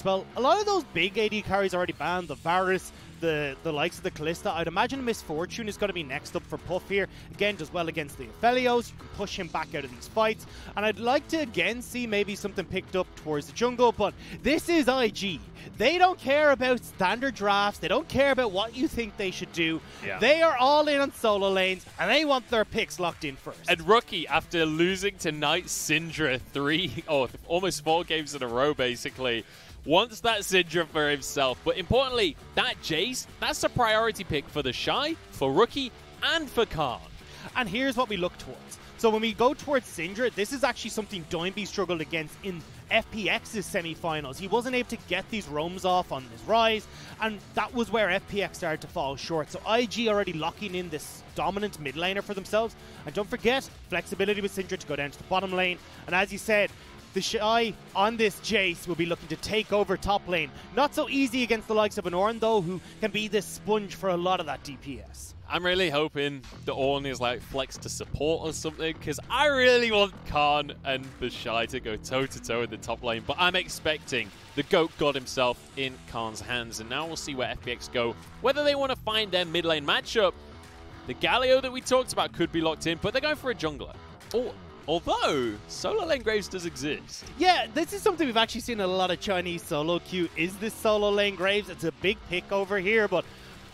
Well, a lot of those big AD carries already banned, the Varus, the likes of the Kalista. I'd imagine Misfortune is going to be next up for Puff here. Again, does well against the Aphelios. You can push him back out of these fights. And I'd like to again see maybe something picked up towards the jungle, but this is IG. They don't care about standard drafts. They don't care about what you think they should do. Yeah. They are all in on solo lanes, and they want their picks locked in first. And Rookie, after losing tonight Syndra almost 4 games in a row, basically, wants that Syndra for himself. But importantly, that Jayce, that's a priority pick for TheShy, for Rookie, and for Khan. And here's what we look towards. So when we go towards Syndra, this is actually something Doinb struggled against in FPX's semi-finals. He wasn't able to get these roams off on his rise, and that was where FPX started to fall short. So IG already locking in this dominant mid laner for themselves. And don't forget, flexibility with Syndra to go down to the bottom lane. And as you said, TheShy on this Jayce will be looking to take over top lane. Not so easy against the likes of an Ornn, though, who can be this sponge for a lot of that DPS. I'm really hoping the Ornn is like flex to support or something, because I really want Khan and TheShy to go toe-to-toe in the top lane, but I'm expecting the GOAT God himself in Khan's hands, and now we'll see where FPX go, whether they want to find their mid lane matchup. The Galio that we talked about could be locked in, but they're going for a jungler. Although, solo lane Graves does exist. Yeah, this is something we've actually seen in a lot of Chinese solo queue, is this solo lane Graves. It's a big pick over here, but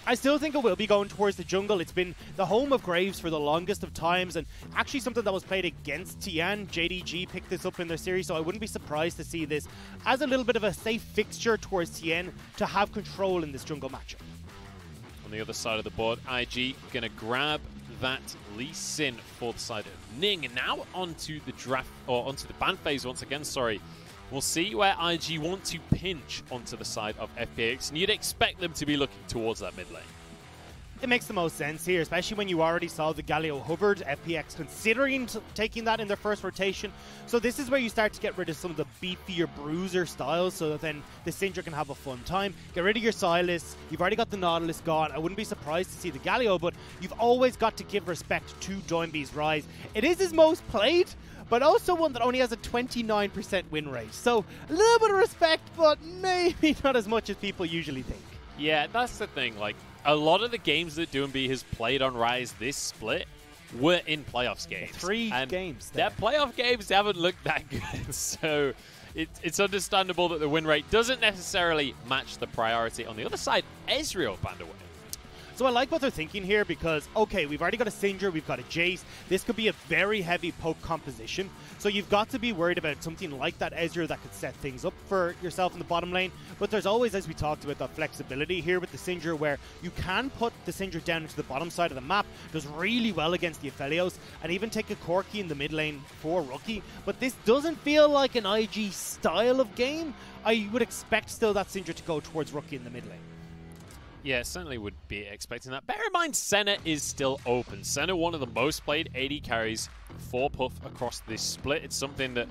I still think it will be going towards the jungle. It's been the home of Graves for the longest of times, and actually something that was played against Tian. JDG picked this up in their series, so I wouldn't be surprised to see this as a little bit of a safe fixture towards Tian to have control in this jungle matchup. On the other side of the board, IG going to grab that Lee Sin for the side of Ning. And now onto the draft, or onto the ban phase once again, sorry. We'll see where IG want to pinch onto the side of FPX, and you'd expect them to be looking towards that mid lane. It makes the most sense here, especially when you already saw the Galio hovered, FPX considering taking that in their first rotation. So this is where you start to get rid of some of the beefier bruiser styles, so that then the Syndra can have a fun time. Get rid of your Silas, you've already got the Nautilus gone. I wouldn't be surprised to see the Galio, but you've always got to give respect to Doinb's rise. It is his most played, but also one that only has a 29% win rate. So a little bit of respect, but maybe not as much as people usually think. Yeah, that's the thing. Like, a lot of the games that Doinb has played on Rise this split were in playoffs games. 3 games. Their playoff games haven't looked that good. So it's understandable that the win rate doesn't necessarily match the priority. On the other side, Ezreal banned away. So I like what they're thinking here because, okay, we've already got a Syndra, we've got a Jayce. This could be a very heavy poke composition. So you've got to be worried about something like that Ezreal that could set things up for yourself in the bottom lane. But there's always, as we talked about, that flexibility here with the Syndra where you can put the Syndra down into the bottom side of the map. Does really well against the Aphelios and even take a Corki in the mid lane for Rookie. But this doesn't feel like an IG style of game. I would expect still that Syndra to go towards Rookie in the mid lane. Yeah, certainly would be expecting that. Bear in mind, Senna is still open. Senna, one of the most played AD carries for Puff across this split. It's something that,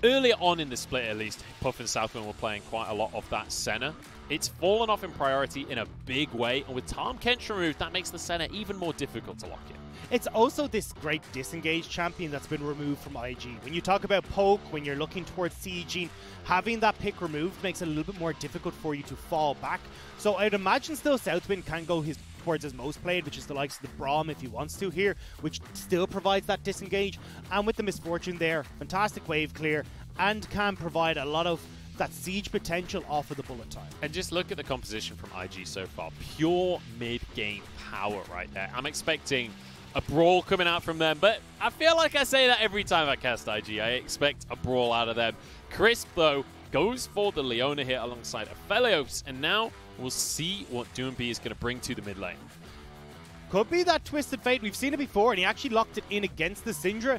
earlier on in the split at least, Puff and SouthWind were playing quite a lot of that Senna. It's fallen off in priority in a big way, and with Tahm Kench removed, that makes the Senna even more difficult to lock in. It's also this great disengage champion that's been removed from IG. When you talk about poke, when you're looking towards sieging, having that pick removed makes it a little bit more difficult for you to fall back. So I'd imagine still SouthWind can go towards his most played, which is the likes of the Braum if he wants to here, which still provides that disengage. And with the Misfortune there, fantastic wave clear, and can provide a lot of that siege potential off of the bullet time. And just look at the composition from IG so far. Pure mid-game power right there. I'm expecting a brawl coming out from them, but I feel like I say that every time I cast IG. I expect a brawl out of them. Crisp, though, goes for the Leona here alongside Aphelios, and now we'll see what Doinb is going to bring to the mid lane. Could be that Twisted Fate. We've seen it before, and he actually locked it in against the Syndra.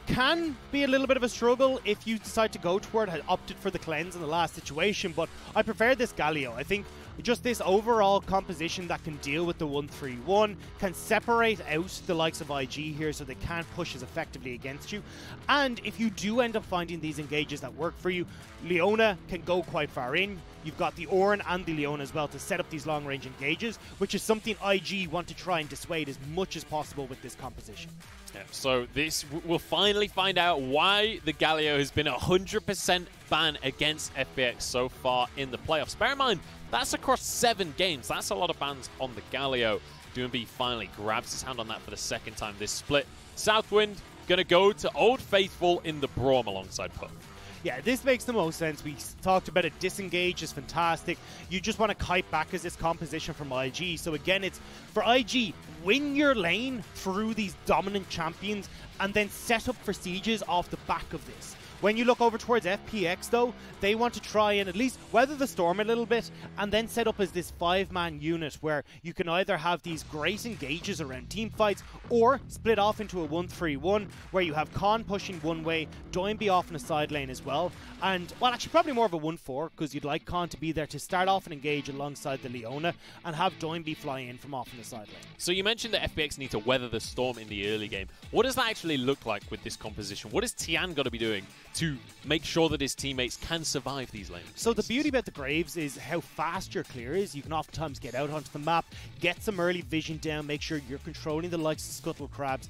Can be a little bit of a struggle if you decide to go toward it. Had opted for the cleanse in the last situation, but I prefer this Galio. I think just this overall composition that can deal with the 1-3-1, can separate out the likes of IG here so they can't push as effectively against you. And if you do end up finding these engages that work for you, Leona can go quite far in. you've got the Ornn and the Leona as well to set up these long-range engages, which is something IG want to try and dissuade as much as possible with this composition. Yeah, so this we'll finally find out why the Galio has been 100% ban against FPX so far in the playoffs. Bear in mind, that's across 7 games. That's a lot of bans on the Galio. Doinb finally grabs his hand on that for the second time this split. SouthWind going to go to Old Faithful in the Braum alongside Puff. Yeah, this makes the most sense. We talked about it. Disengage is fantastic. You just want to kite back as this composition from IG. So again, it's for IG, win your lane through these dominant champions and then set up for sieges off the back of this. When you look over towards FPX, though, they want to try and at least weather the storm a little bit and then set up as this 5-man unit where you can either have these great engages around team fights or split off into a 1-3-1 where you have Khan pushing one way, Doinb off in a side lane as well. And, well, actually probably more of a 1-4 because you'd like Khan to be there to start off and engage alongside the Leona and have Doinb fly in from off in the side lane. So you mentioned that FPX need to weather the storm in the early game. What does that actually look like with this composition? What is Tian got to be doing to make sure that his teammates can survive these lanes? So the beauty about the Graves is how fast your clear is. You can oftentimes get out onto the map, get some early vision down, make sure you're controlling the likes of Scuttle Crabs.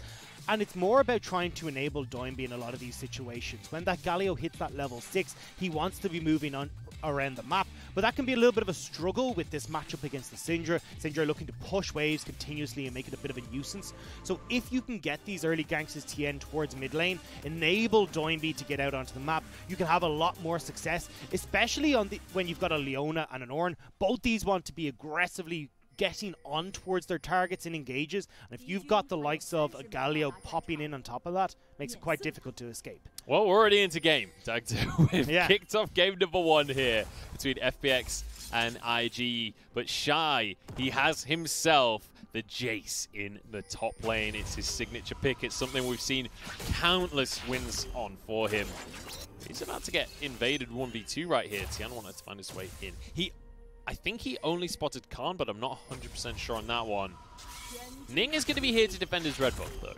And it's more about trying to enable Doinb in a lot of these situations. When that Galio hits that level 6, he wants to be moving on around the map, but that can be a little bit of a struggle with this matchup against the Syndra. Syndra looking to push waves continuously and make it a bit of a nuisance. So if you can get these early ganks as Tian towards mid lane, enable Doinb to get out onto the map, you can have a lot more success, especially on when you've got a Leona and an Ornn. Both these want to be aggressively getting on towards their targets in engages, and if you've got the likes of a Galio popping in on top of that, makes it quite difficult to escape. Well, we're already into game, Tag 2. We've kicked off game number 1 here between FPX and IG, but Shy, he has himself the Jayce in the top lane. It's his signature pick. It's something we've seen countless wins on for him. He's about to get invaded 1v2 right here. Tian wanted to find his way in. I think he only spotted Khan, but I'm not 100% sure on that one. Ning is going to be here to defend his red buff, though.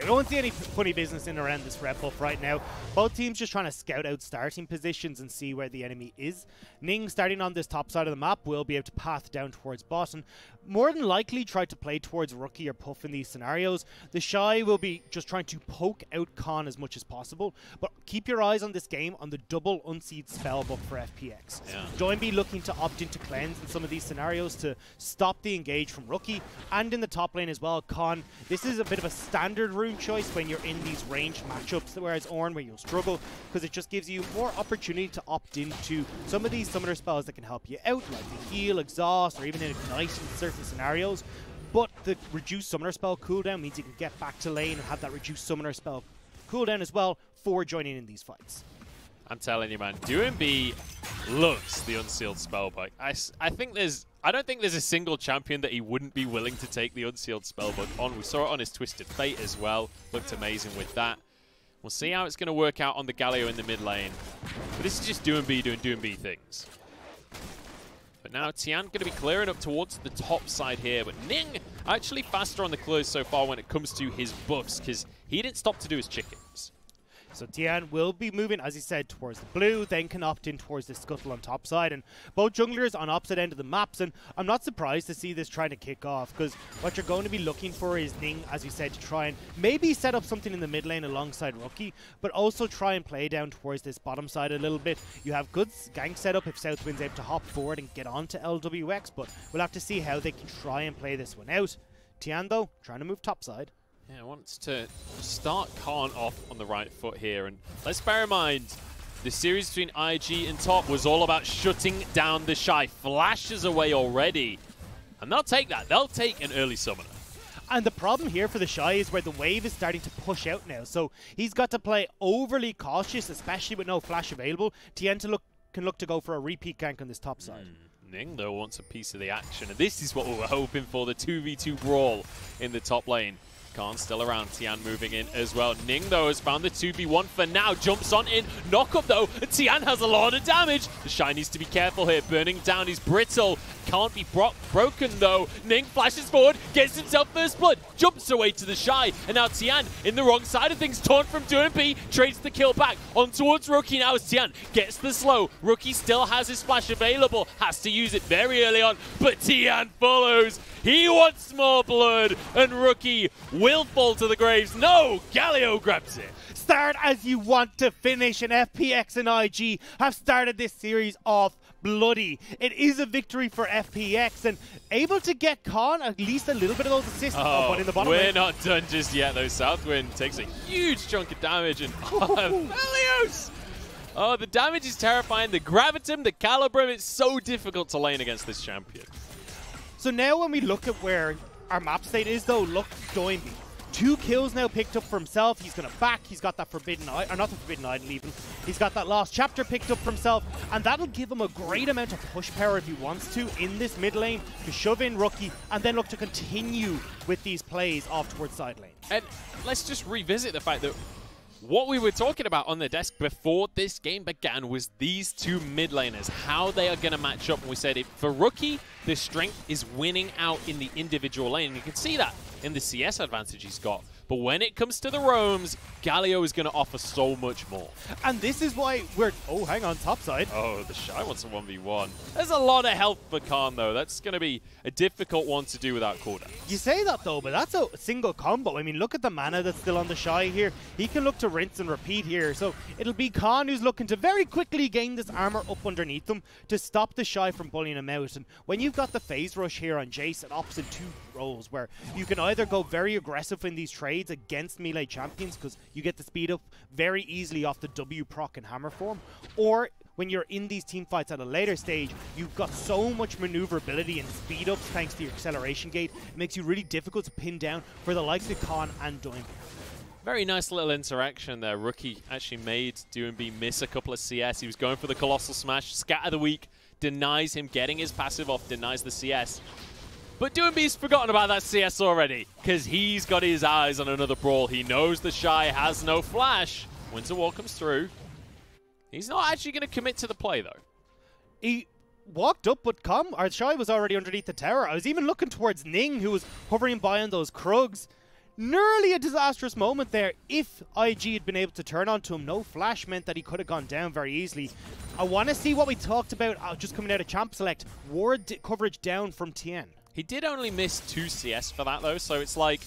I don't see any funny business in around this red buff right now. Both teams just trying to scout out starting positions and see where the enemy is. Ning, starting on this top side of the map, will be able to path down towards bottom. More than likely try to play towards Rookie or Puff in these scenarios. TheShy will be just trying to poke out Khan as much as possible. But keep your eyes on this game on the double unseed spell book for FPX. Yeah. Doinb looking to opt into cleanse in some of these scenarios to stop the engage from Rookie. And in the top lane as well, Khan. This is a bit of a standard rune choice when you're in these ranged matchups, whereas Ornn, where you'll struggle, because it just gives you more opportunity to opt into some of these summoner spells that can help you out, like the heal, exhaust, or even ignite in certain scenarios. But the reduced summoner spell cooldown means you can get back to lane and have that reduced summoner spell cooldown as well for joining in these fights. I'm telling you, man, Doinb loves the unsealed spellbook. I don't think there's a single champion that he wouldn't be willing to take the unsealed spellbook on. We saw it on his Twisted Fate as well. Looked amazing with that. We'll see how it's going to work out on the Galio in the mid lane. But this is just Doinb doing Doinb things. But now Tian going to be clearing up towards the top side here. But Ning actually faster on the clears so far when it comes to his buffs, because he didn't stop to do his chickens. So Tian will be moving, as he said, towards the blue, then can opt in towards the scuttle on top side. And both junglers on opposite end of the maps. And I'm not surprised to see this trying to kick off, because what you're going to be looking for is Ning, as you said, to try and maybe set up something in the mid lane alongside Rookie, but also try and play down towards this bottom side a little bit. You have good gank setup if SouthWind's able to hop forward and get onto Lwx, but we'll have to see how they can try and play this one out. Tian, though, trying to move top side. Yeah, wants to start Khan off on the right foot here. And let's bear in mind, the series between IG and top was all about shutting down TheShy. Flashes away already. And they'll take that. They'll take an early summoner. And the problem here for TheShy is where the wave is starting to push out now. So he's got to play overly cautious, especially with no flash available. Tian can look to go for a repeat gank on this top side. Ning, though, wants a piece of the action. And this is what we were hoping for, the 2v2 brawl in the top lane. Karn still around. Tian moving in as well. Ning, though, has found the 2v1 for now. Jumps on in. Knock up, though. And Tian has a lot of damage. TheShy needs to be careful here. Burning down his brittle. Can't be broken, though. Ning flashes forward. Gets himself first blood. Jumps away to TheShy. And now Tian in the wrong side of things. Taunt from Doinb. Trades the kill back. On towards Rookie now as Tian gets the slow. Rookie still has his flash available. Has to use it very early on. But Tian follows. He wants more blood, and Rookie will fall to the graves. No, Galio grabs it. Start as you want to finish, and FPX and IG have started this series off bloody. It is a victory for FPX, and able to get Con at least a little bit of those assists. But in the bottom we're not done just yet, though. SouthWind takes a huge chunk of damage, and Aphelios! Oh, the damage is terrifying. The Gravitum, the Calibrum, it's so difficult to lane against this champion. So now when we look at where our map state is, though, look, Doinb. 2 kills now picked up for himself. He's going to back. He's got that Forbidden Idol, or not the Forbidden Idol even. He's got that Lost Chapter picked up for himself, and that'll give him a great amount of push power if he wants to in this mid lane to shove in Rookie and then look to continue with these plays off towards side lane. And let's just revisit the fact that what we were talking about on the desk before this game began was these 2 mid laners, how they are going to match up. And we said for Rookie, the strength is winning out in the individual lane. And you can see that in the CS advantage he's got. But when it comes to the roams, Galio is going to offer so much more. And this is why we're... Oh, hang on, top side. Oh, TheShy wants a 1v1. There's a lot of health for Karn, though. That's going to be a difficult one to do without cooldown. You say that, though, but that's a single combo. I mean, look at the mana that's still on TheShy here. He can look to rinse and repeat here. So it'll be Karn who's looking to very quickly gain this armor up underneath him to stop TheShy from bullying him out. And when you've got the phase rush here on Jayce at opposite 2 roles, where you can either go very aggressive in these trades against melee champions because you get the speed up very easily off the W proc and hammer form, or when you're in these team fights at a later stage, you've got so much maneuverability and speed ups thanks to your acceleration gate. It makes you really difficult to pin down for the likes of Con and Doinb. Very nice little interaction there. Rookie actually made Doinb miss a couple of CS. He was going for the Colossal Smash. Scatter the Weak denies him getting his passive off, denies the CS. But Doinb's forgotten about that CS already, because he's got his eyes on another brawl. He knows TheShy has no flash. Winter Wall comes through. He's not actually going to commit to the play, though. He walked up, but TheShy was already underneath the tower. I was even looking towards Ning, who was hovering by on those Krugs. Nearly a disastrous moment there. If IG had been able to turn onto him, no flash meant that he could have gone down very easily. I want to see what we talked about just coming out of Champ Select. Ward coverage down from Tian. He did only miss 2 CS for that, though, so it's like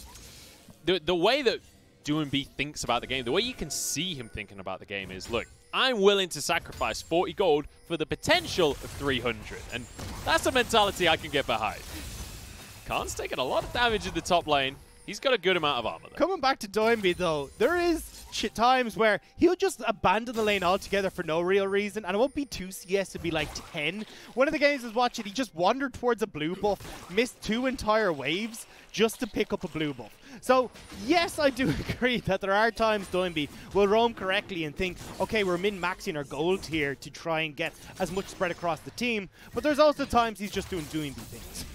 the way that Doinb thinks about the game, the way you can see him thinking about the game is, look, I'm willing to sacrifice 40 gold for the potential of 300, and that's a mentality I can get behind. Khan's taking a lot of damage in the top lane. He's got a good amount of armor there. Coming back to Doinb, though, there is times where he'll just abandon the lane altogether for no real reason, and it won't be 2 CS, it'll be like 10. One of the games I was watching, he just wandered towards a blue buff, missed 2 entire waves just to pick up a blue buff. So, yes, I do agree that there are times Doinb will roam correctly and think, okay, we're min-maxing our gold here to try and get as much spread across the team, but there's also times he's just doing Doinb things.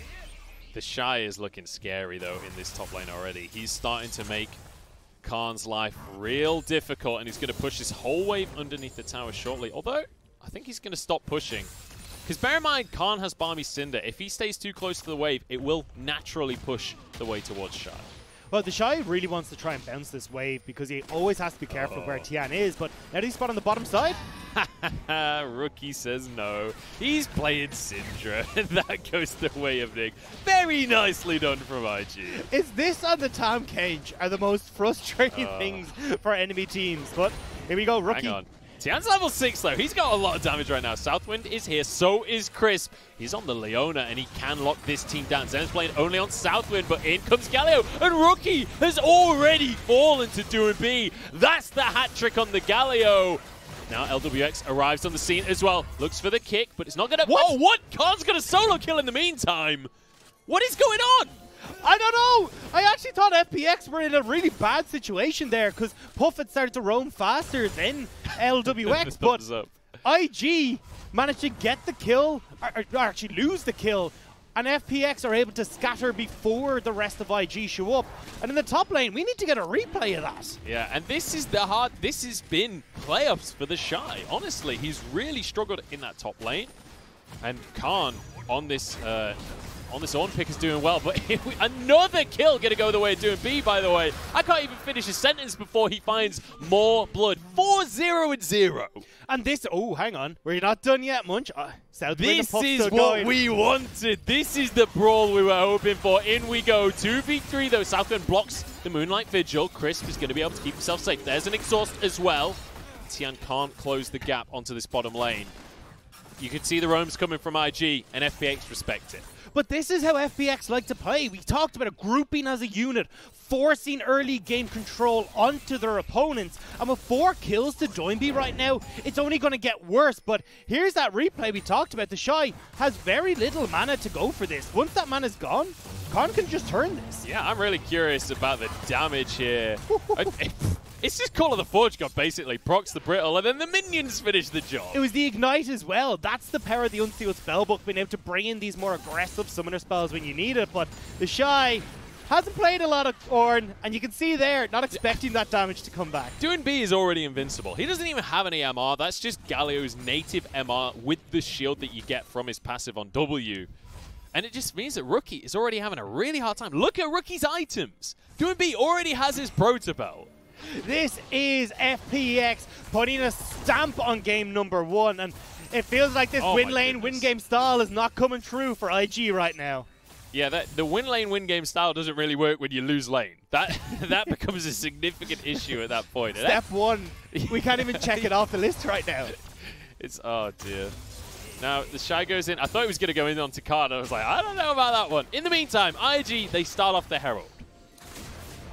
TheShy is looking scary, though, in this top lane already. He's starting to make Khan's life real difficult, and he's going to push this whole wave underneath the tower shortly. Although, I think he's going to stop pushing. Because bear in mind, Khan has Barmy Syndra. If he stays too close to the wave, it will naturally push the way towards Shy. Well, TheShy really wants to try and bounce this wave because he always has to be careful where Tian is, but now that he's spot on the bottom side. Rookie says no. He's playing Syndra, and that goes the way of Ning. Very nicely done from IG. Is this and the Tam Cage are the most frustrating things for enemy teams? But here we go, Rookie. Hang on. Tian's level 6, though. He's got a lot of damage right now. SouthWind is here. So is Crisp. He's on the Leona, and he can lock this team down. Zen's playing only on SouthWind, but in comes Galio, and Rookie has already fallen to Doinb. That's the hat trick on the Galio. Now Lwx arrives on the scene as well. Looks for the kick, but it's not going to... Whoa, what? Khan's got a solo kill in the meantime. What is going on? I don't know. I actually thought FPX were in a really bad situation there because Puff had started to roam faster than LWX, but IG managed to get the kill, or actually lose the kill and FPX are able to scatter before the rest of IG show up. And in the top lane, we need to get a replay of that. Yeah, and this is this has been playoffs for TheShy. Honestly, he's really struggled in that top lane. And Khan on this Ornn pick is doing well, but another kill going to go the way of Doinb, by the way. I can't even finish a sentence before he finds more blood. 4-0-0. And this, oh, hang on. We're not done yet, Munch. SouthWind This is what we wanted. This is the brawl we were hoping for. In we go. 2v3, though. SouthWind blocks the Moonlight Vigil. Crisp is going to be able to keep himself safe. There's an exhaust as well. Tian can't close the gap onto this bottom lane. You can see the roams coming from IG, and FPX respect it. But this is how FPX like to play. We talked about a grouping as a unit, forcing early game control onto their opponents. And with 4 kills to Doinb right now, it's only going to get worse. But here's that replay we talked about. TheShy has very little mana to go for this. Once that mana's gone, Khan can just turn this. Yeah, I'm really curious about the damage here. It's just Call of the Forge God, basically. Procs the Brittle, and then the minions finish the job. It was the Ignite as well. That's the power of the Unsealed Spellbook, being able to bring in these more aggressive summoner spells when you need it. But TheShy hasn't played a lot of Ornn, and you can see there, not expecting that damage to come back. Doinb is already invincible. He doesn't even have any MR. That's just Galio's native MR with the shield that you get from his passive on W. And it just means that Rookie is already having a really hard time. Look at Rookie's items. Doinb already has his Protobelt. This is FPX putting a stamp on game number 1, and it feels like this win lane, win game style is not coming true for IG right now. Yeah, the win lane, win game style doesn't really work when you lose lane. That becomes a significant issue at that point. Step 1, we can't even check it off the list right now. It's, oh dear. Now, TheShy goes in. I thought he was going to go in onto Card. I was like, I don't know about that one. In the meantime, IG, they start off the Herald.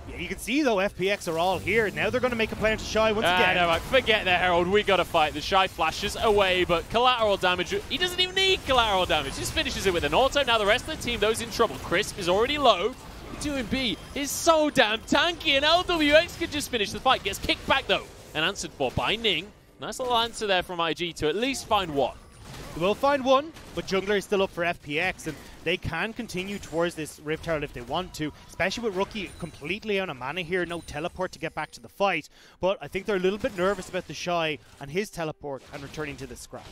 Yeah, you can see, though, FPX are all here. Now they're going to make a play on TheShy once again. No, forget the Herald. We got to fight. TheShy flashes away, but collateral damage. He doesn't even need collateral damage. Just finishes it with an auto. Now the rest of the team, those in trouble. Crisp is already low. Doinb is so damn tanky, and Lwx could just finish the fight. Gets kicked back, though, and answered for by Ning. Nice little answer there from IG to at least find one. They will find one, but Jungler is still up for FPX, and they can continue towards this Rift Herald if they want to, especially with Rookie completely out of mana here, no teleport to get back to the fight. But I think they're a little bit nervous about TheShy and his teleport and returning to the scrap.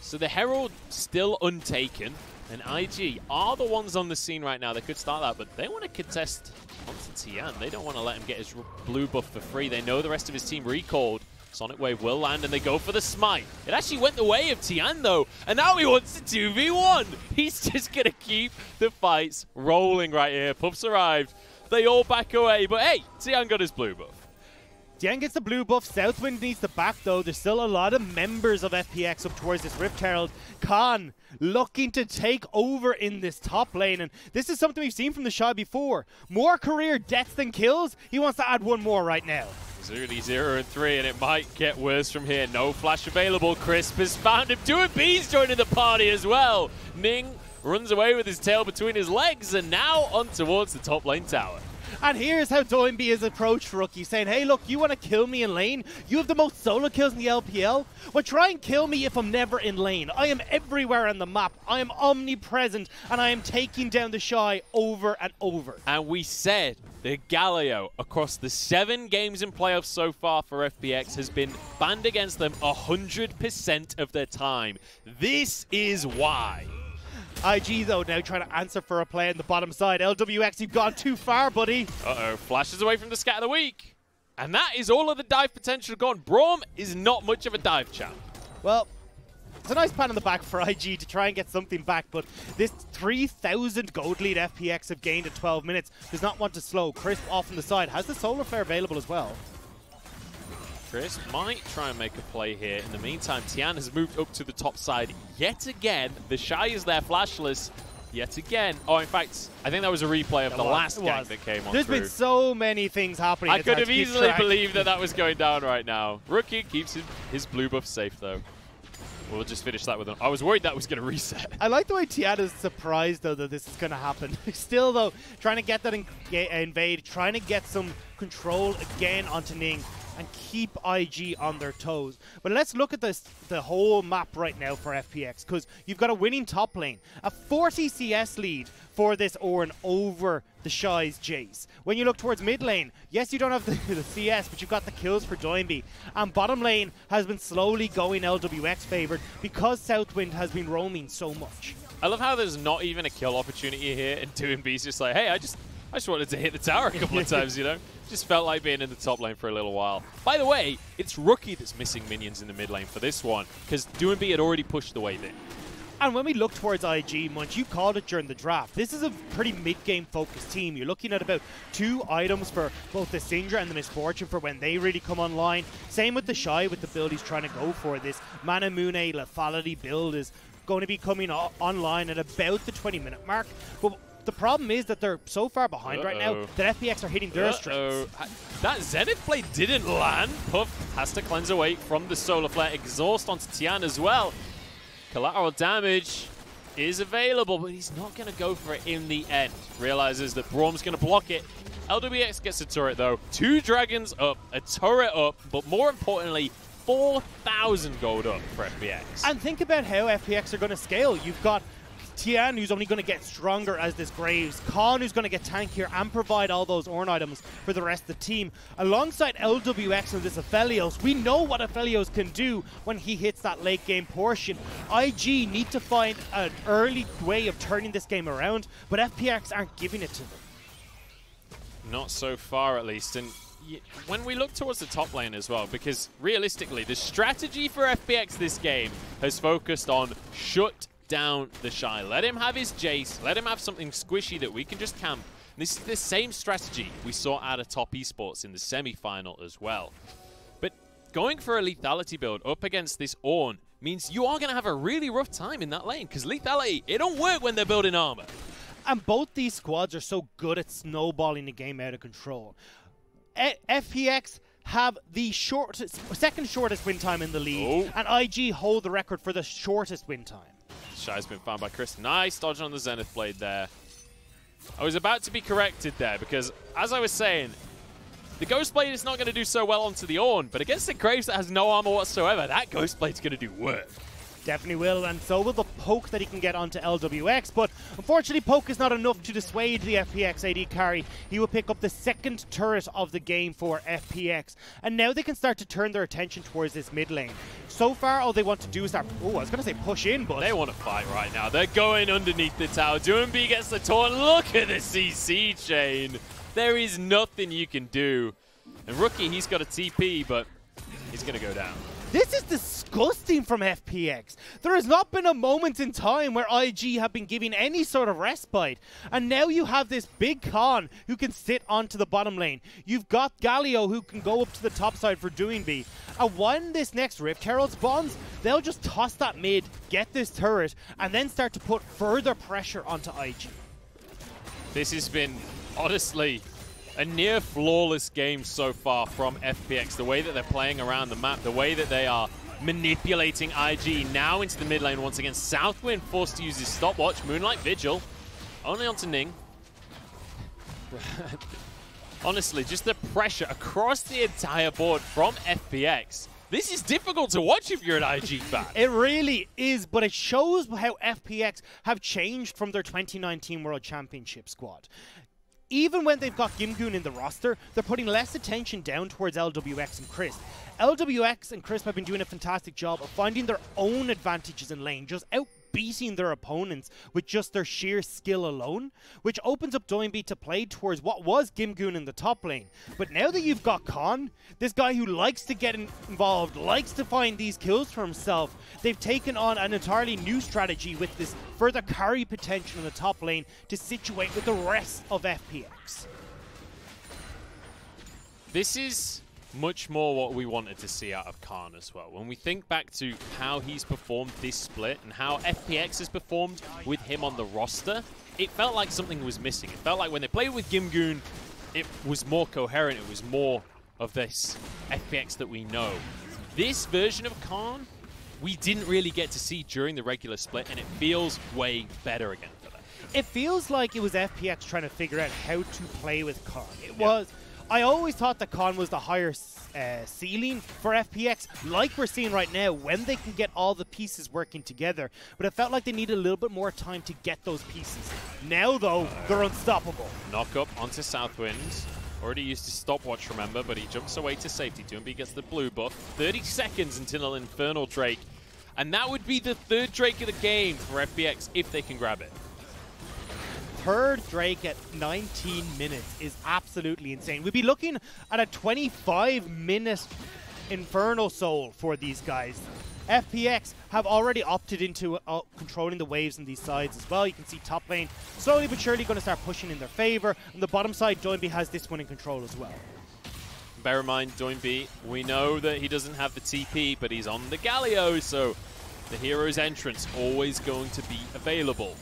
So the Herald still untaken, and IG are the ones on the scene right now. They could start that, but they want to contest onto Tian. They don't want to let him get his blue buff for free. They know the rest of his team recalled. Sonic Wave will land, and they go for the smite. It actually went the way of Tian, though, and now he wants to 2v1. He's just going to keep the fights rolling right here. Puffs arrived. They all back away, but hey, Tian got his blue buff. Tian gets the blue buff. SouthWind needs the back, though. There's still a lot of members of FPX up towards this Rift Herald. Khan looking to take over in this top lane, and this is something we've seen from TheShy before. More career deaths than kills. He wants to add one more right now. It's really 0-3, and it might get worse from here. No flash available. Crisp has found him. Doinb's joining the party as well. Ning runs away with his tail between his legs, and now on towards the top lane tower. And here's how Doinb is approached Rookie, saying, hey, look, you want to kill me in lane? You have the most solo kills in the LPL? Well, try and kill me if I'm never in lane. I am everywhere on the map. I am omnipresent, and I am taking down TheShy over and over. And we said the Galio across the 7 games in playoffs so far for FPX has been banned against them 100% of their time. This is why. IG, though, now trying to answer for a play on the bottom side. Lwx, you've gone too far, buddy. Uh-oh, flashes away from the scat of the week. And that is all of the dive potential gone. Braum is not much of a dive champ. Well, it's a nice pat on the back for IG to try and get something back, but this 3,000 gold lead FPX have gained in 12 minutes does not want to slow. Crisp off on the side. Has the solar flare available as well. Crisp might try and make a play here. In the meantime, Tian has moved up to the top side yet again. TheShy is there flashless yet again. Oh, in fact, I think that was a replay of the last gank that came on There's been so many things happening. I could have easily believed that that was going down right now. Rookie keeps his blue buff safe, though. We'll just finish that with him. I was worried that was going to reset. I like the way Tian is surprised, though, that this is going to happen. Still, though, trying to get that invade, trying to get some control again onto Ning. and keep IG on their toes. But let's look at the whole map right now for FPX, because you've got a winning top lane, a 40 CS lead for this Ornn over TheShy's Jayce. When you look towards mid lane, yes, you don't have the CS, but you've got the kills for Doinb. And bottom lane has been slowly going LWX favored because SouthWind has been roaming so much. I love how there's not even a kill opportunity here, and Doinb's just like, hey, I just wanted to hit the tower a couple of times, you know? Just felt like being in the top lane for a little while. By the way, it's Rookie that's missing minions in the mid lane for this one, because Doinb had already pushed the wave in. And when we look towards IG, Munch, you called it during the draft. This is a pretty mid-game focused team. You're looking at about 2 items for both the Syndra and the Misfortune for when they really come online. Same with TheShy, with the build he's trying to go for. This Manamune lethality build is going to be coming online at about the 20-minute mark. But the problem is that they're so far behind right now that FPX are hitting their strengths. That Zenith blade didn't land. Puff has to cleanse away from the Solar Flare. Exhaust onto Tian as well. Collateral damage is available, but he's not going to go for it in the end. Realizes that Braum's going to block it. LWX gets a turret though. 2 dragons up, a turret up, but more importantly, 4,000 gold up for FPX. And think about how FPX are going to scale. You've got Tian, who's only going to get stronger as this Graves. Khan, who's going to get tankier and provide all those Ornn items for the rest of the team. Alongside Lwx and this Aphelios, we know what Aphelios can do when he hits that late game portion. IG need to find an early way of turning this game around, but FPX aren't giving it to them. Not so far, at least. And when we look towards the top lane as well, because realistically, the strategy for FPX this game has focused on shut down TheShy. Let him have his Jayce. Let him have something squishy that we can just camp. And this is the same strategy we saw out of top esports in the semi-final as well. But going for a lethality build up against this Ornn means you are going to have a really rough time in that lane, because lethality, it don't work when they're building armor. And both these squads are so good at snowballing the game out of control. FPX have the second shortest win time in the league, and IG hold the record for the shortest win time. Shy's been found by Chris. Nice dodge on the Zenith Blade there. I was about to be corrected there, because as I was saying, the Ghost Blade is not going to do so well onto the Ornn, but against the Graves that has no armor whatsoever, that Ghost Blade's going to do work. Definitely will, and so will the poke that he can get onto Lwx, but unfortunately poke is not enough to dissuade the FPX AD carry. He will pick up the second turret of the game for FPX, and now they can start to turn their attention towards this mid lane. So far, all they want to do is start, I was going to say push in, but... They want to fight right now. They're going underneath the tower. Doinb gets the taunt. Look at the CC chain. There is nothing you can do. And Rookie, he's got a TP, but he's going to go down. This is disgusting from FPX. There has not been a moment in time where IG have been giving any sort of respite. And now you have this big Khan who can sit onto the bottom lane. You've got Galio who can go up to the top side for Doinb. And when this next Rift Herald spawns, they'll just toss that mid, get this turret, and then start to put further pressure onto IG. This has been, honestly, a near flawless game so far from FPX. The way that they're playing around the map, the way that they are manipulating IG now into the mid lane once again. SouthWind forced to use his stopwatch. Moonlight Vigil only onto Ning. Honestly, just the pressure across the entire board from FPX. This is difficult to watch if you're an IG fan. It really is, but it shows how FPX have changed from their 2019 World Championship squad. Even when they've got Gimgoon in the roster, they're putting less attention down towards Lwx and Chris. Lwx and Chris have been doing a fantastic job of finding their own advantages in lane, just outbeating their opponents with just their sheer skill alone, which opens up Doinb to play towards what was Gimgoon in the top lane. But now that you've got Khan, this guy who likes to get involved, likes to find these kills for himself, they've taken on an entirely new strategy with this further carry potential in the top lane to situate with the rest of FPX. This is much more what we wanted to see out of Khan as well. When we think back to how he's performed this split and how FPX has performed with him on the roster, it felt like something was missing. It felt like when they played with Gimgoon, it was more coherent. It was more of this FPX that we know. This version of Khan, we didn't really get to see during the regular split, and it feels way better again for them. It feels like it was FPX trying to figure out how to play with Khan. It was... I always thought that Con was the higher ceiling for FPX, like we're seeing right now, when they can get all the pieces working together. But it felt like they needed a little bit more time to get those pieces. Now, though, they're unstoppable. Knock up onto SouthWind. Already used his stopwatch, remember, but he jumps away to safety. Doinb gets the blue buff. 30 seconds until an Infernal Drake. And that would be the third Drake of the game for FPX if they can grab it. Third Drake at 19 minutes is absolutely insane. We'd be looking at a 25-minute Infernal Soul for these guys. FPX have already opted into controlling the waves on these sides as well. You can see top lane slowly but surely going to start pushing in their favor. On the bottom side, Doinb has this one in control as well. Bear in mind, Doinb, we know that he doesn't have the TP, but he's on the Galio, so the hero's entrance always going to be available.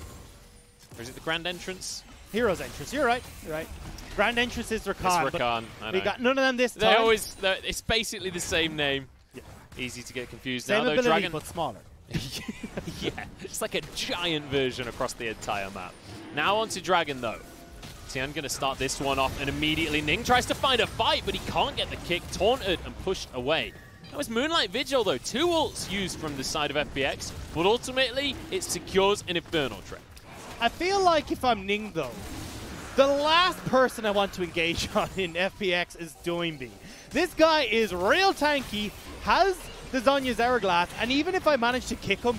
Or is it the Grand Entrance? Hero's entrance, you're right, you're right. Grand entrance is Rakan. It's Rakan, I know. We got none of them this time. They always, it's basically the same name. Yeah. Easy to get confused same now, though. Ability, Dragon, but smaller. yeah, it's like a giant version across the entire map. Now onto Dragon, though. Tian going to start this one off, and immediately Ning tries to find a fight, but he can't get the kick, taunted and pushed away. That was Moonlight Vigil, though. 2 ults used from the side of FPX, but ultimately it secures an Infernal Drake. I feel like if I'm Ning, though, the last person I want to engage on in FPX is Doinb. This guy is real tanky, has the Zhonya's Hourglass, and even if I manage to kick him,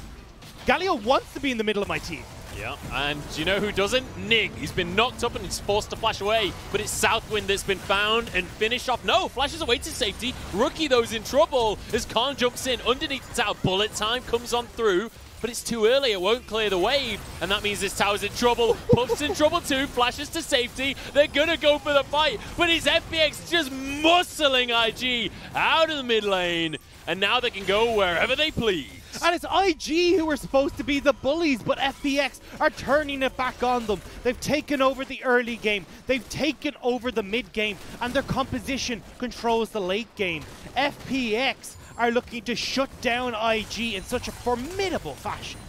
Galio wants to be in the middle of my team. Yeah, and do you know who doesn't? Ning. He's been knocked up and he's forced to flash away, but it's SouthWind that's been found and finished off. No, flashes away to safety. Rookie, though, is in trouble as Khan jumps in underneath the tower. Bullet time comes on through, but it's too early. It won't clear the wave, and that means this tower's in trouble. Puff's in trouble too. Flashes to safety. They're going to go for the fight, but it's FPX just muscling IG out of the mid lane, and now they can go wherever they please. And it's IG who are supposed to be the bullies, but FPX are turning it back on them. They've taken over the early game. They've taken over the mid game, and their composition controls the late game. FPX are looking to shut down IG in such a formidable fashion.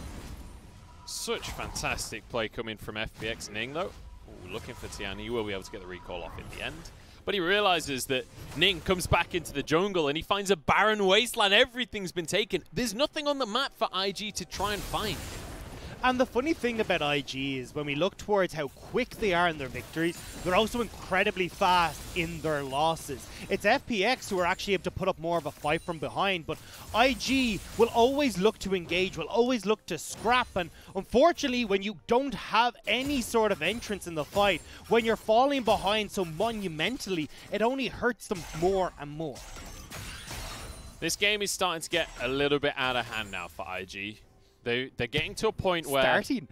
Such fantastic play coming from FPX. Ning, though, looking for Tian. He will be able to get the recall off in the end. But he realizes that Ning comes back into the jungle and he finds a barren wasteland. Everything's been taken. There's nothing on the map for IG to try and find. And the funny thing about IG is when we look towards how quick they are in their victories, they're also incredibly fast in their losses. It's FPX who are actually able to put up more of a fight from behind, but IG will always look to engage, will always look to scrap, and unfortunately when you don't have any sort of entrance in the fight, when you're falling behind so monumentally, it only hurts them more and more. This game is starting to get a little bit out of hand now for IG. They're getting to a point where... Starting?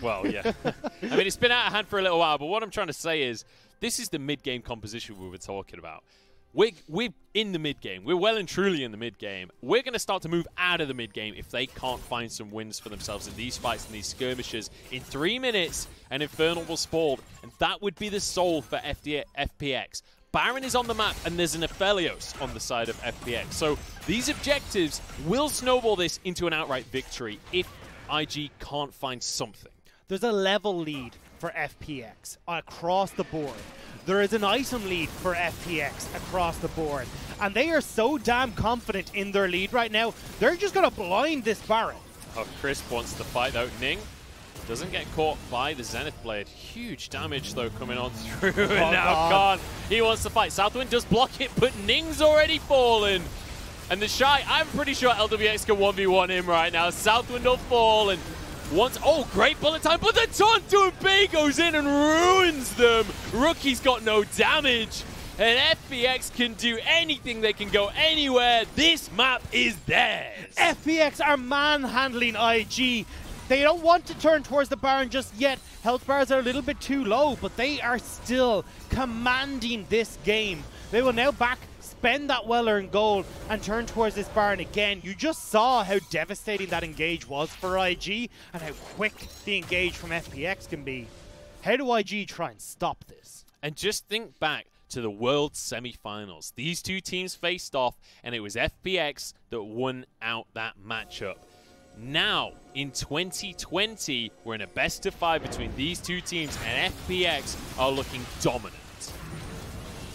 Well, yeah. I mean, it's been out of hand for a little while, but what I'm trying to say is this is the mid-game composition we were talking about. We're in the mid-game. We're well and truly in the mid-game. We're going to start to move out of the mid-game if they can't find some wins for themselves in these fights and these skirmishes. In 3 minutes, an Infernal will spawn, and that would be the soul for FPX. Baron is on the map, and there's an Aphelios on the side of FPX. So these objectives will snowball this into an outright victory if IG can't find something. There's a level lead for FPX across the board. There is an item lead for FPX across the board. And they are so damn confident in their lead right now, they're just going to blind this Baron. Oh, Crisp wants to fight out. Ning doesn't get caught by the Zenith Blade. Huge damage, though, coming on through. And now Khan, he wants to fight. SouthWind does block it, but Ning's already fallen. And TheShy, I'm pretty sure Lwx can 1v1 him right now. SouthWind will fall, and once... Oh, great bullet time, but the taunt to Bay goes in and ruins them. Rookie's got no damage, and FPX can do anything. They can go anywhere. This map is theirs. FPX are manhandling IG. They don't want to turn towards the Baron just yet. Health bars are a little bit too low, but they are still commanding this game. They will now spend that well-earned gold and turn towards this Baron again. You just saw how devastating that engage was for IG and how quick the engage from FPX can be. How do IG try and stop this? And just think back to the World Semi-Finals. These two teams faced off, and it was FPX that won out that matchup. Now, in 2020, we're in a best-of-5 between these two teams, and FPX are looking dominant.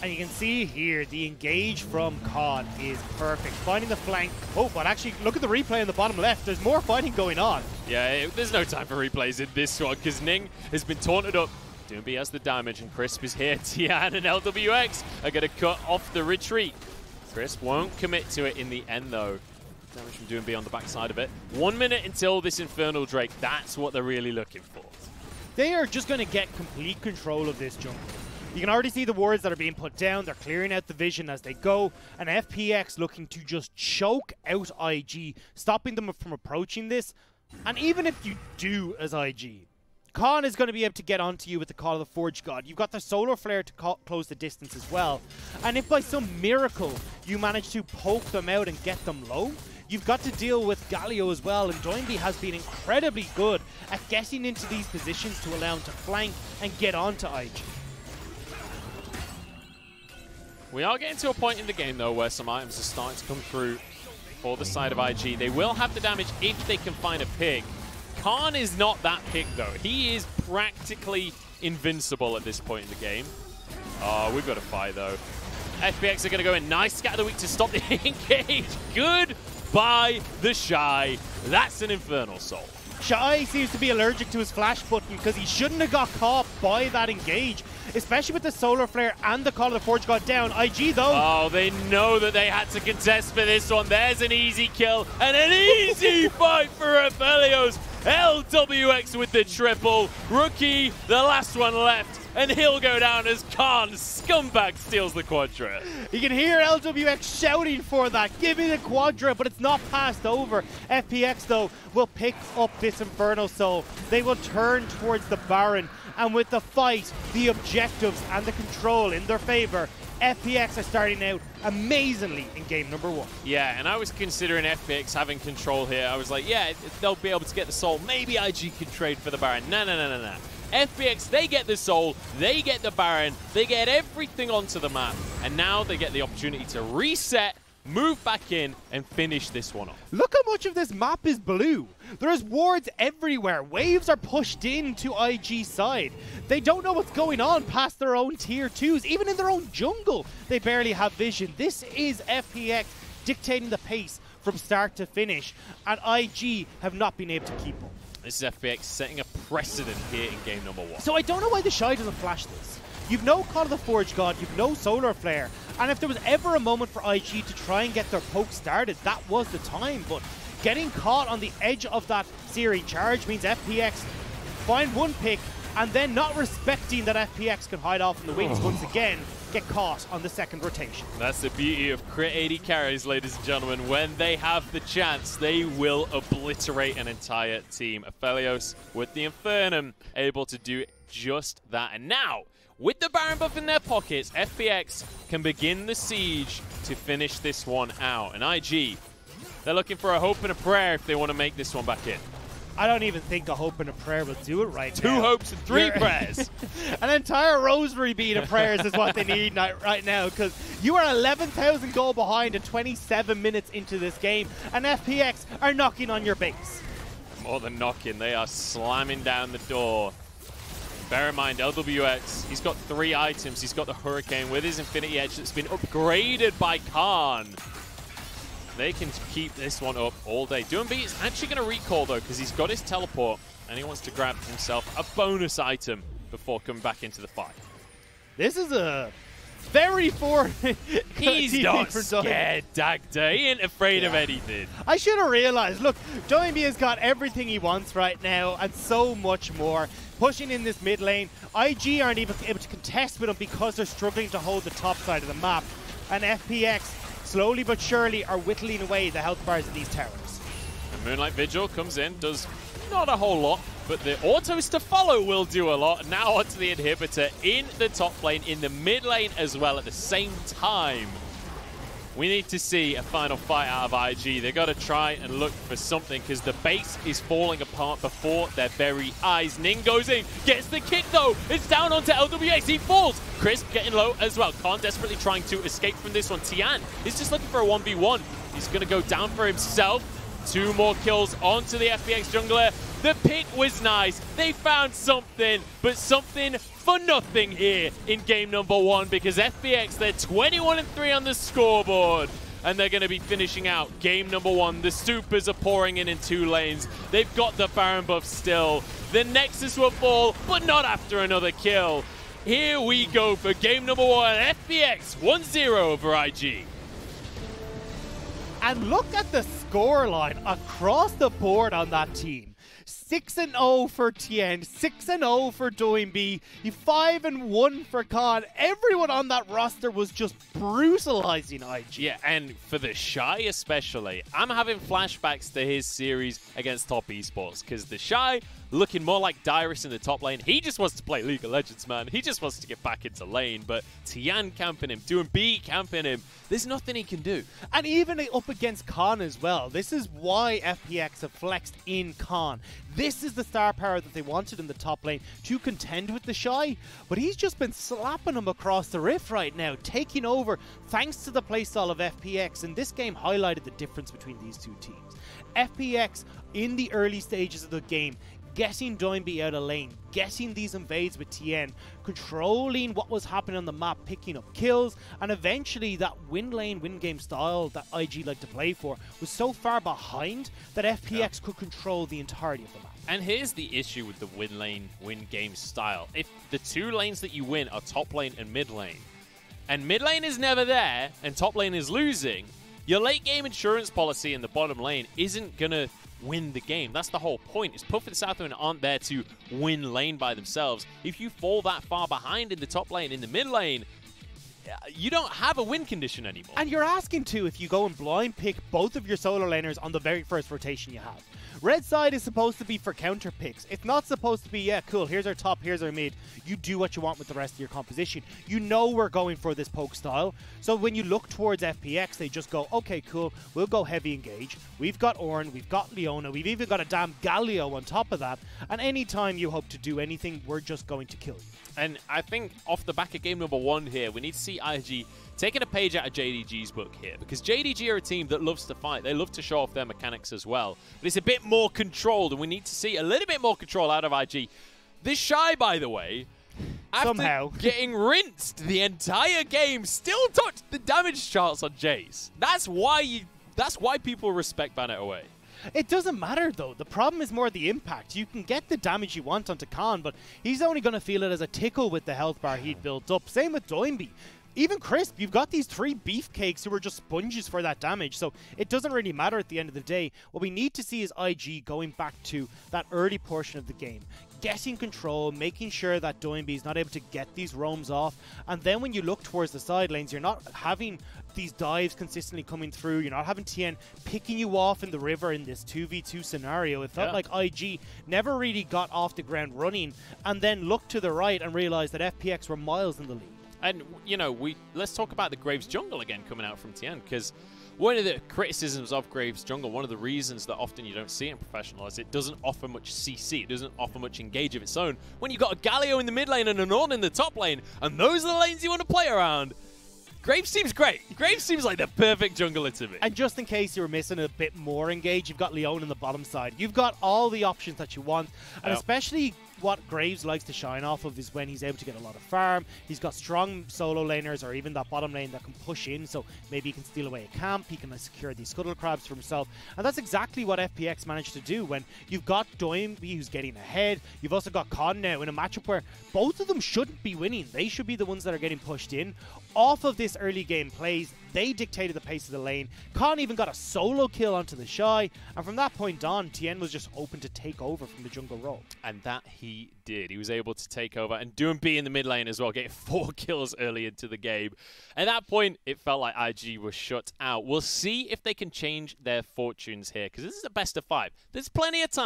And you can see here, the engage from Khan is perfect. Finding the flank. Oh, but actually, look at the replay in the bottom left. There's more fighting going on. Yeah, there's no time for replays in this one because Ning has been taunted up. Doinb has the damage and Crisp is here. Tian and Lwx are going to cut off the retreat. Crisp won't commit to it in the end, though. Damage from Doinb on the backside of it. 1 minute until this Infernal Drake. That's what they're really looking for. They are just going to get complete control of this jungle. You can already see the wards that are being put down. They're clearing out the vision as they go. And FPX looking to just choke out IG, stopping them from approaching this. And even if you do as IG, Khan is going to be able to get onto you with the Call of the Forge God. You've got the Solar Flare to close the distance as well. And if by some miracle you manage to poke them out and get them low, you've got to deal with Galio as well. And Doinb has been incredibly good at getting into these positions to allow him to flank and get onto IG. We are getting to a point in the game, though, where some items are starting to come through for the side of IG. They will have the damage if they can find a pick. Khan is not that pick, though. He is practically invincible at this point in the game. Oh, we've got to fight, though. FPX are going to go in. Nice scatter the weak to stop the engage. Good by TheShy. That's an Infernal Soul. Shy seems to be allergic to his flash button because he shouldn't have got caught by that engage, especially with the Solar Flare and the Call of the Forge God down. IG, though. Oh, they know that they had to contest for this one. There's an easy kill and an easy fight for Aphelios. Lwx with the triple. Rookie, the last one left. And he'll go down as Khan, scumbag, steals the Quadra. You can hear Lwx shouting for that. Give me the Quadra, but it's not passed over. FPX, though, will pick up this Infernal Soul. They will turn towards the Baron. And with the fight, the objectives, and the control in their favor, FPX are starting out amazingly in game number 1. Yeah, and I was considering FPX having control here. I was like, yeah, they'll be able to get the Soul. Maybe IG can trade for the Baron. No. FPX, they get the Soul, they get the Baron, they get everything onto the map, and now they get the opportunity to reset, move back in, and finish this one off. Look how much of this map is blue. There's wards everywhere. Waves are pushed into IG's side. They don't know what's going on past their own tier 2s. Even in their own jungle, they barely have vision. This is FPX dictating the pace from start to finish, and IG have not been able to keep up. This is FPX setting a precedent here in game number 1. So I don't know why TheShy doesn't flash this. You've no Call of the Forge God, you've no Solar Flare, and if there was ever a moment for IG to try and get their poke started, that was the time. But getting caught on the edge of that series charge means FPX find one pick, and then not respecting that FPX can hide off in the wings once again, get caught on the second rotation. That's the beauty of crit 80 carries, ladies and gentlemen. When they have the chance, they will obliterate an entire team. Aphelios with the Infernum able to do just that. And now, with the Baron buff in their pockets, FPX can begin the siege to finish this one out. And IG, they're looking for a hope and a prayer if they want to make this one back in. I don't even think a hope and a prayer will do it right now. 2 hopes and 3 prayers. An entire rosary bead of prayers is what they need right now, because you are 11,000 goal behind and 27 minutes into this game, and FPX are knocking on your base. More than knocking, they are slamming down the door. Bear in mind, Lwx, he's got 3 items. He's got the Hurricane with his Infinity Edge that's been upgraded by Khan. They can keep this one up all day. Doinb is actually going to recall, though, because he's got his teleport, and he wants to grab himself a bonus item before coming back into the fight. This is a very forward. He's not scared, Dagda. He ain't afraid of anything. I should have realized. Look, Doinb has got everything he wants right now, and so much more. Pushing in this mid lane. IG aren't even able to contest with him because they're struggling to hold the top side of the map. And FPX, slowly but surely, are whittling away the health bars of these towers. And Moonlight Vigil comes in, does not a whole lot, but the autos to follow will do a lot. Now onto the inhibitor in the top lane, in the mid lane as well at the same time. We need to see a final fight out of IG. They've got to try and look for something because the base is falling apart before their very eyes. Ning goes in, gets the kick though. It's down onto Lwx. He falls. Crisp getting low as well. Khan desperately trying to escape from this one. Tian is just looking for a 1v1. He's going to go down for himself. 2 more kills onto the FPX jungler. The pick was nice. They found something, but something for nothing here in game number 1 because FPX, they're 21-3 on the scoreboard. And they're going to be finishing out game number 1. The supers are pouring in 2 lanes. They've got the Baron buff still. The Nexus will fall, but not after another kill. Here we go for game number 1. FPX 1-0 over IG. And look at the scoreline across the board on that team. 6-0 for Tian, 6-0 for Doinb, 5-1 for Khan. Everyone on that roster was just brutalizing IG. Yeah, and for TheShy especially, I'm having flashbacks to his series against top esports because TheShy looking more like Dyrus in the top lane. He just wants to play League of Legends, man. He just wants to get back into lane, but Tian camping him, Doinb camping him. There's nothing he can do. And even up against Khan as well. This is why FPX have flexed in Khan. This is the star power that they wanted in the top lane to contend with TheShy, but he's just been slapping him across the rift right now, taking over thanks to the playstyle of FPX, and this game highlighted the difference between these two teams. FPX, in the early stages of the game, getting Doinb out of lane, getting these invades with Tian, controlling what was happening on the map, picking up kills, and eventually that win lane, win game style that IG like to play for was so far behind that FPX could control the entirety of the map. And here's the issue with the win lane, win game style. If the 2 lanes that you win are top lane and mid lane, and mid lane is never there, and top lane is losing, your late game insurance policy in the bottom lane isn't going to win the game. That's the whole point. Is Puff and SouthWind aren't there to win lane by themselves. If you fall that far behind in the top lane, in the mid lane, you don't have a win condition anymore. And you're asking to if you go and blind pick both of your solo laners on the very first rotation you have. Red side is supposed to be for counter picks. It's not supposed to be, yeah, cool, here's our top, here's our mid. You do what you want with the rest of your composition. You know we're going for this poke style. So when you look towards FPX, they just go, okay, cool, we'll go heavy engage. We've got Ornn, we've got Leona, we've even got a damn Galio on top of that. And anytime you hope to do anything, we're just going to kill you. And I think off the back of game number 1 here, we need to see IG taking a page out of JDG's book here, because JDG are a team that loves to fight. They love to show off their mechanics as well. But it's a bit more controlled, and we need to see a little bit more control out of IG. TheShy, by the way, after getting rinsed the entire game, still touched the damage charts on Jayce. That's why people respect Ban It Away. It doesn't matter, though. The problem is more the impact. You can get the damage you want onto Khan, but he's only going to feel it as a tickle with the health bar he'd built up. Same with Doinb. Even Crisp, you've got these 3 beefcakes who are just sponges for that damage, so it doesn't really matter at the end of the day. What we need to see is IG going back to that early portion of the game, getting control, making sure that Doinb is not able to get these roams off, and then when you look towards the side lanes, you're not having these dives consistently coming through, you're not having Tian picking you off in the river in this 2v2 scenario. It felt like IG never really got off the ground running, and then looked to the right and realized that FPX were miles in the lead. And, you know, let's talk about the Graves jungle again coming out from Tian, because one of the criticisms of Graves jungle, one of the reasons that often you don't see it in professional, is it doesn't offer much CC, it doesn't offer much engage of its own. When you've got a Galio in the mid lane and an Ornn in the top lane, and those are the lanes you want to play around, Graves seems great. Graves seems like the perfect jungler to me. And just in case you were missing a bit more engage, you've got Leona on the bottom side. You've got all the options that you want, and especially what Graves likes to shine off of is when he's able to get a lot of farm. He's got strong solo laners or even that bottom lane that can push in, so maybe he can steal away a camp, he can secure these scuttle crabs for himself, and that's exactly what FPX managed to do when you've got Doinb who's getting ahead. You've also got Khan now in a matchup where both of them shouldn't be winning. They should be the ones that are getting pushed in. Off of this early game plays, they dictated the pace of the lane. Khan even got a solo kill onto TheShy, and from that point on, Tian was just open to take over from the jungle role. And that he did. He was able to take over, and Doinb in the mid lane as well, getting 4 kills early into the game. At that point, it felt like IG was shut out. We'll see if they can change their fortunes here, because this is a best of 5. There's plenty of time.